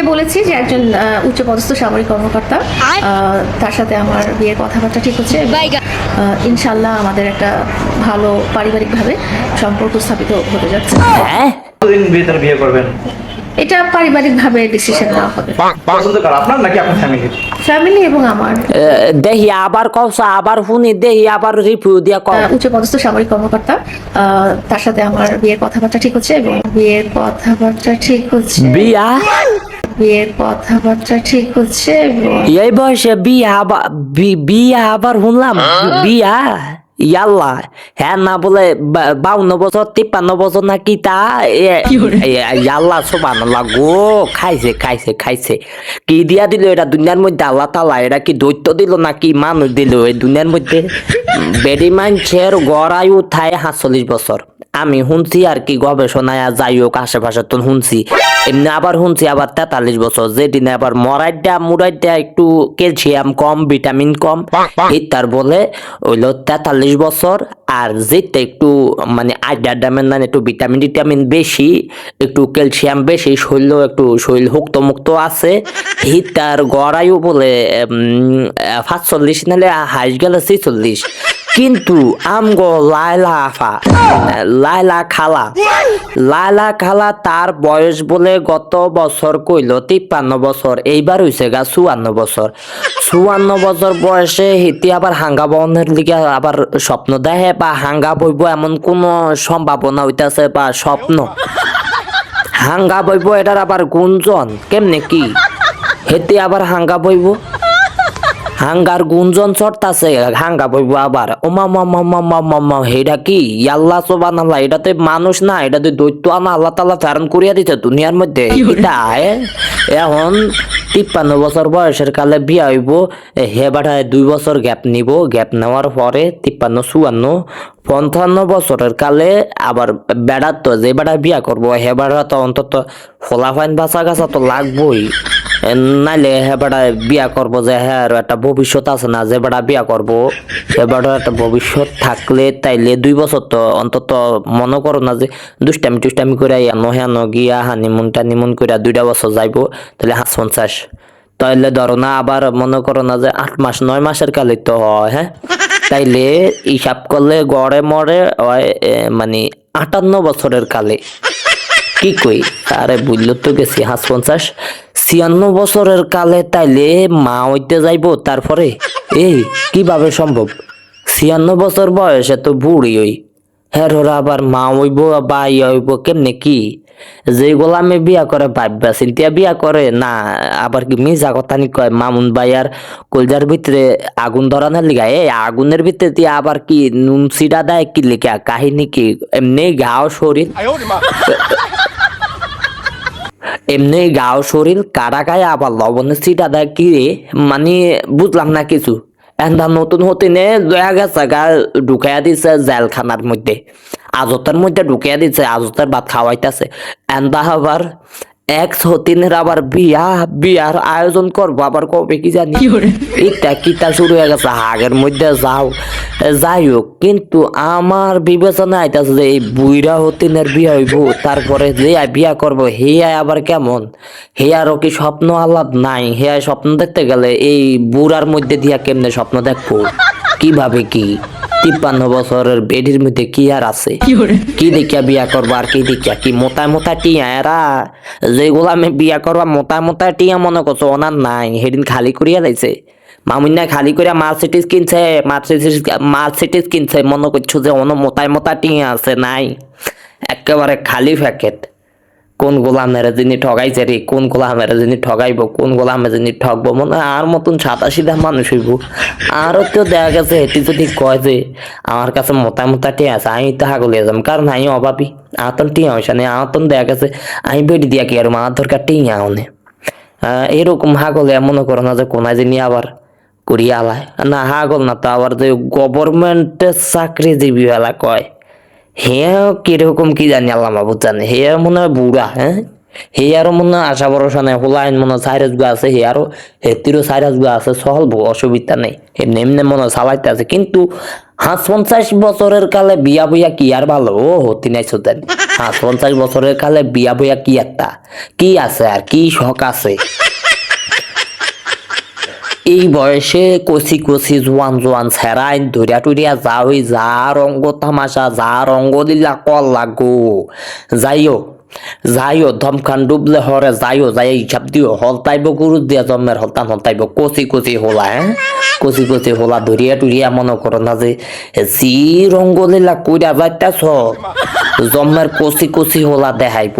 যে বলেছি যে একজন উচ্চপদস্থ সামরিক কর্মকর্তা, তার সাথে আমার বিয়ের কথাবার্তা ঠিক হচ্ছে। ইনশাল্লাহ আমাদের একটা ভালো পারিবারিকভাবে সম্পর্ক স্থাপিত হতে যাচ্ছে। কতদিন ভিতরে বিয়ে করবেন? এটা পারিবারিকভাবে ডিসিশন নেওয়া হবে। পছন্দ কর আপনার নাকি আপনার ফ্যামিলির? ফ্যামিলি এবং আমার। দেহি আবার কওসা আবার শুনি দেহি আবার রিভিউ দিয়া কও। উচ্চপদস্থ সামরিক কর্মকর্তা, তার সাথে আমার বিয়ের কথাবার্তা ঠিক হচ্ছে এবং বিয়ের কথাবার্তা ঠিক হচ্ছে। বিয়ের কথাবার্তা ঠিক হচ্ছে এবং এই বয়সে বিয়া আবার শুনলাম বিয়া ইয়াল্লা হ্যাঁ না বলে 52 বছর 53 বছর নাকি তা ইয়াল্লা সুবহানাল্লাহ গো খাইছে খাইছে খাইছে কি দিয়া দিল এটা দুনিয়ার মধ্যে আল্লাহ তাআলা এটা কি দৈত্য দিল নাকি মানুষ দিল এই দুনিয়ার মধ্যে বেডি মানুষের গড়ায়ু থায় 47 বছর আমি শুনছি আর কি গবেষণায় যাই হোক আশেপাশে তো শুনছি এমনি আবার শুনছি আবার 43 বছর যেদিনে আবার মরাইডা মুরাইডা একটু ক্যালসিয়াম কম ভিটামিন কম তার বলে হইল 43 বছর আর যেটা একটু মানে আড্ডামের না একটু ভিটামিন বেশি একটু ক্যালসিয়াম বেশি শরীর একটু শরীর হুক্ত মুক্ত আছে তার গড়াইও বলে 45 নালে হাইস গেলে 46 কিন্তু আমগো লাইলা খালা তার বয়স বলে গত বছর কইল 53 বছর এইবার হইছে গা 54 বছর 54 বছর বয়সে হিতি আবার হাঙ্গা বনের লিগে আবার স্বপ্ন দেখে বা হাঙ্গা বইব এমন কোন সম্ভাবনা হইতাছে বা স্বপ্ন হাঙ্গা বইব এটার আবার গুঞ্জন কেমনে কি হেতি আবার হাঙ্গা বইব হাঙ্গার গুঞ্জন চড়তাছে হাঙ্গা বইব আবার ওমা মামা হেডা কি আল্লাহ সুবহানাল্লাহ এটাতে মানুষ না এটাতে দৈত্য আনা আল্লাহ তাআলা ধারণ করিয়া দিতে দুনিয়ার মধ্যে এটা এখন 53 বছর বয়সের কালে বিয়া হইব হে বাড়ায় 2 বছর গ্যাপ নিব গ্যাপ নেওয়ার পরে 53 54 55 বছরের কালে আবার বেড়া তো যে বেড়া বিয়া করবো হে বেড়া তো অন্তত ফলাফাইন বাঁচা গাছা তো লাগবই নাইলে হে বেড়া বিয়া করবো যে হ্যাঁ একটা ভবিষ্যৎ আছে না যে বেড়া বিয়া করবো সে বেড়া একটা ভবিষ্যৎ থাকলে তাইলে 2 বছর তো অন্তত মনে করো না যে দুষ্টামি করে হেনো গিয়া হানিমুন করে 2টা বছর যাইবো তাহলে 50 তাইলে ধরো না আবার মনে করো না যে 8 মাস 9 মাসের কালে তো হয় হ্যাঁ তাইলে হিসাব করলে গড়ে মরে মানে 58 বছরের কালে কি কই আরে বুঝলো তো গেছি 50 56 বছরের কালে তাইলে মা হইতে যাইবো তারপরে এই কিভাবে সম্ভব 96 বছর বয়সে তো বুড়ি হই হ্যাঁ ওরা আবার মা হইব বা ইয়া হইব কেমনে কি যে গোলামে বিয়া করে ভাববা চিন্তিয়া বিয়া করে না আবার কি মিজা কথা নি কয় মামুন ভাই আর কলজার ভিতরে আগুন ধরানোর লিগা এই আগুনের ভিতরে দিয়ে আবার কি নুন সিডা দেয় কি লিখা কাহিনী কি এমনি গাও শরীর এমনি গাও শরীর কারা গায়ে আবার লবণের সিটা দেয় কি রে মানে বুঝলাম না কিছু এন্দা নতুন হতে নে দয়া গেছে গা ঢুকাইয়া দিছে জেলখানার মধ্যে আজতের মধ্যে ঢুকাইয়া দিছে আজতের ভাত খাওয়াইতেছে এন্দা আবার এক্স হতিনের আবার বিয়ার আয়োজন করবো আবার কবে কি জানি এটা কিতা শুরু হয়ে গেছে আগের মধ্যে যাই হোক কিন্তু আমার বিবেচনা আইতাছে যে এই বুইরা হতিনের বিয়া হইব তারপরে যে বিয়া করবো হে আবার কেমন হে আরো কি স্বপ্ন আহ্লাদ নাই হে স্বপ্ন দেখতে গেলে এই বুড়ার মধ্যে দিয়া কেমনে স্বপ্ন দেখবো কিভাবে কি 53 বছরের বেডির মধ্যে কি আর আছে কি দেখিয়া বিয়া করবো আর কি দেখিয়া কি মোটা টিয়া এরা যেগুলা আমি বিয়া করবা মোটা টিয়া মনে করছো ওনার নাই সেদিন খালি করিয়া লাইছে মামুন্যা খালি করিয়া মার্সিডিজ কিনছে মনে করছো যে অন্য মোটা টিয়া আছে নাই একেবারে খালি প্যাকেট কোন গোলামের যিনি ঠগাইছে রে কোন গোলামের যিনি ঠগাইবো কোন গোলামের যিনি ঠকবো মনে আর মতন সাদা সিধা মানুষ হইব আরো তো দেখা গেছে এটি যদি কয় যে আমার কাছে মোটা টিয়া আছে আমি তো হাগলিয়ে যাম কারণ আমি অভাবী আতন টিয়া হয়েছে না আতন দেখা গেছে আমি বেড়ি দিয়া কি আর আমার দরকার টিয়া অনে এরকম হাগলে মনে করো না যে কোনায় যিনি আবার করিয়া আলায় না হাগল না তো আবার যে গভর্নমেন্টের চাকরিজীবী বেলা কয় হে কিরকম কি জানি আল্লাহ মাহবুব জানে হে মনে হয় বুড়া হ্যাঁ হে আরো মনে হয় আশা ভরসা নাই, হোলাইন মনে হয় সাইরাস গা আছে, হে আরো হেতিরও সাইরাস গা আছে, চলবো অসুবিধা নেই, এমনি এমনি মনে হয় চালাইতে আছে। কিন্তু 50 বছরের কালে বিয়া বইয়া কি আর ভালো ও হতি নাই সুদেন। 50 বছরের কালে বিয়া বইয়া কি একটা কি আছে আর কি শখ আছে। এই বয়সে কচি কচি জোয়ান জোয়ান ছেড়াই ধরিয়া টুরিয়া যাওই, যা রঙ্গ তামাশা, যা রঙ্গ দিলা কল লাগো। যাইও ধমখান ডুবলে হরে যাইও, যাই হিসাব দিও, হলতাইব গুরু দিয়া জন্মের হলতান হলতাইব কচি কচি হোলা। কচি কচি হোলা ধরিয়া টুরিয়া মনে করো না যে জি রঙ্গ দিলা কইরা যাইতাছ, জন্মের কচি কচি হোলা দেখাইব।